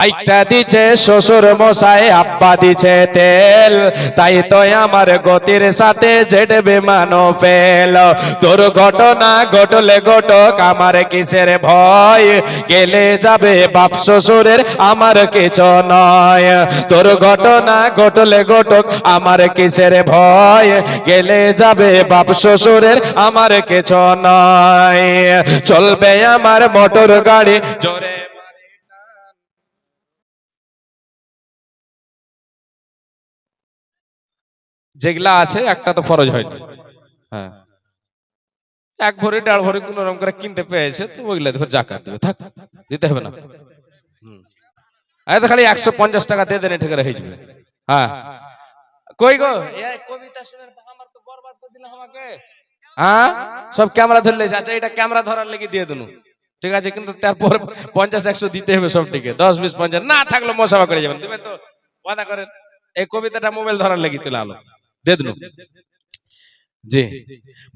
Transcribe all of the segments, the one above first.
বাইকটা দিছে শ্বশুর মশাই, আব্বা দিছে তেল, তাই তো আমার গতির সাথে জেড বিমানও ফেল। তোর ঘটনা ঘটলে ঘটক, আমার কিসের ভয়, গেলে যাবে বাপ শ্বশুরের, আমার কিছু নয়। তোর ঘটনা ঘটলে ঘটক, আমার কিসের ভয়, গেলে যাবে বাপ শ্বশুরের, আমার কিছু নয়। চলবে আমার মোটর গাড়ি জোরে, যেগুলা আছে একটা তো ফরজ হয়নি। হ্যাঁ, এক ভরি দেড় ভরি কোন রকম করে কিনতে পেয়েছে, তো ওইগুলা ধর জাকাত দেবে, থাক, দিতে হবে না। খালি 150 টাকা দিয়ে দেন, ঠিক হয়ে যাবে। হ্যাঁ, কই গো এই কবিতা শুনে আমার তো বরবাদ করে দিলে আমাকে। হ্যাঁ, সব ক্যামেরা ধরে লেছে। আচ্ছা, এটা ক্যামেরা ধরার লেগে দিয়ে দেন, ঠিক আছে, কিন্তু তারপর 50-100 দিতে হবে সব, ঠিক আছে, 10-20-50 না থাকলে মশাবা করে যাবেন, দিবেন তো, ওয়াদা করেন। এই কবিতাটা মোবাইল ধরার লেগে চলে আলো, দিয়ে দিন। জি,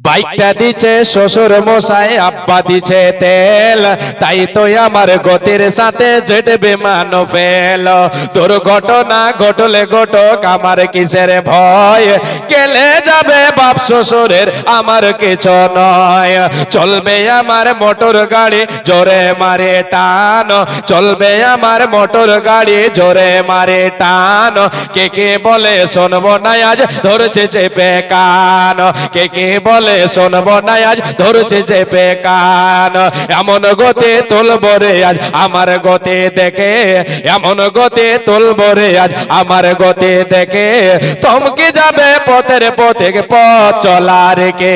বাইকটা দিছে শ্বশুর মশাই, আব্বা দিছে তেল, তাই তো আমার গতির সাথে জেড বিমান ফেল। তোর ঘটনা ঘটলে ঘটক, আমার কিসের ভয়, গেলে যাবে বাপ শ্বশুরের, আমার কিছু নয়। চলবে আমার মোটর গাড়ি জোরে মারে টান, চলবে আমার মোটর গাড়ি জোরে মারে টান। কে কে বলে শোনবো না আজ, ধরছে চেপে কান, কে কে বলে শোনবো না আজ, ধরছে চেপে কান। এমন গতি তুলবো রে আজ আমার গতি দেখে, এমন গতি তুলবো রে আজ আমার গতি দেখে, থমকে যাবে পথের পথে পথ চলা রেখে।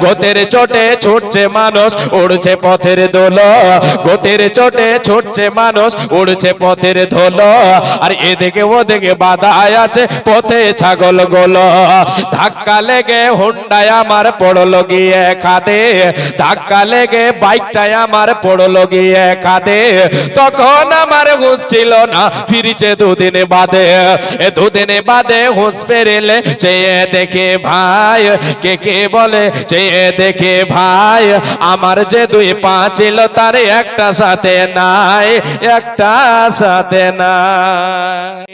গতির চোটে ছুটছে মানুষ, উড়ছে পথের দোলো, গতির চোটে ছুটছে মানুষ, উড়ছে পথের ধুলো, আর এদিকে ওদিকে বাধা আছে পথে ছাগল গুলো। ধাক্কা লেগে হুন্ডায় আমার পড়লো গিয়ে খাদে, ধাক্কা লেগে বাইকটায় আমার পড়লো গিয়ে খাদে। তখন আমার হুঁশ ছিল না, ফিরেছে দুদিন বাদে, দুদিন বাদে হুঁশ ফেরেলে চেয়ে দেখে ভাই, কে কে বলে চেয়ে দেখে ভাই, আমার যে দুই পা ছিল তার একটা সাথে নাই, একটা সাথে নাই।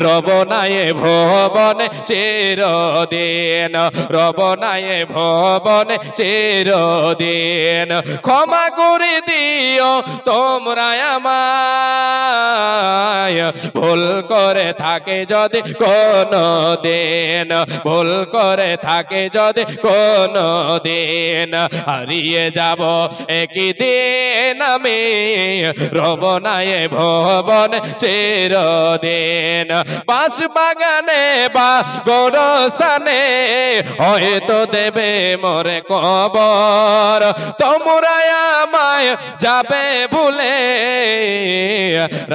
রবনায়ে ভবনে চিরদিন, রবনায়ে ভবনে চিরদিন, ক্ষমা করে দিও তোমরা আমায়, ভুল করে থাকে যদি কোনো দিন, ভুল করে থাকে যদি কোনো দিন, হারিয়ে যাব একই দিন আমি, রবনায়ে ভবন চিরদিন। বাঁশ বাগানে বা গোরস্থানে হয়তো দেবে মোরে কবর, তোমরা আমায় যাবে ভুলে,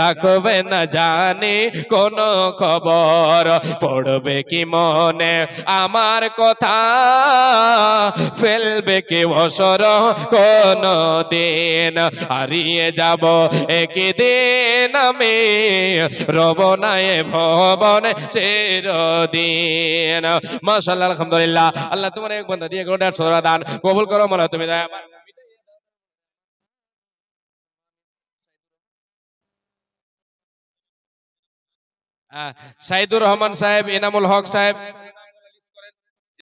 রাখবে না জানি কোন খবর, পড়বে কি মনে আমার কথা, ফেলবে কি অসর কোন দিন, হারিয়ে যাব একই দিন আমি, রবনায়ে ভবনে চিরদিন। মাশাআল্লাহ, আলহামদুলিল্লাহ। আল্লাহ তোমার এক বান্দা দিয়ে গোটা সূরা দান কবুল করো, মোলা তুমি দয়া। সাইদুর রহমান সাহেব, এনামুল হক সাহেব,